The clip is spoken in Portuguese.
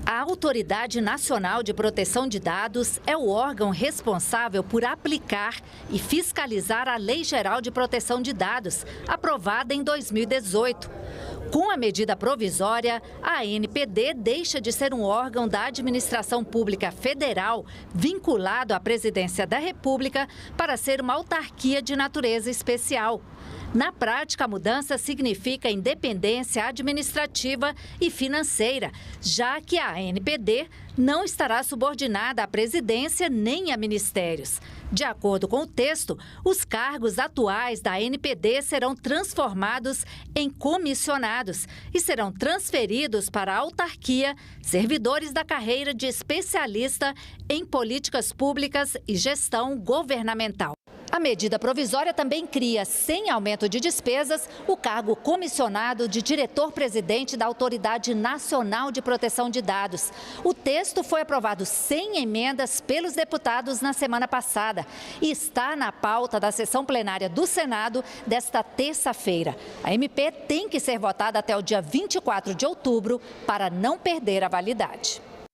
A Autoridade Nacional de Proteção de Dados é o órgão responsável por aplicar e fiscalizar a Lei Geral de Proteção de Dados, aprovada em 2018. Com a medida provisória, a ANPD deixa de ser um órgão da administração pública federal vinculado à Presidência da República para ser uma autarquia de natureza especial. Na prática, a mudança significa independência administrativa e financeira, já que a ANPD não estará subordinada à presidência nem a ministérios. De acordo com o texto, os cargos atuais da ANPD serão transformados em comissionados e serão transferidos para a autarquia servidores da carreira de especialista em políticas públicas e gestão governamental. A medida provisória também cria, sem aumento de despesas, o cargo comissionado de diretor-presidente da Autoridade Nacional de Proteção de Dados. O texto foi aprovado sem emendas pelos deputados na semana passada e está na pauta da sessão plenária do Senado desta terça-feira. A MP tem que ser votada até o dia 24 de outubro para não perder a validade.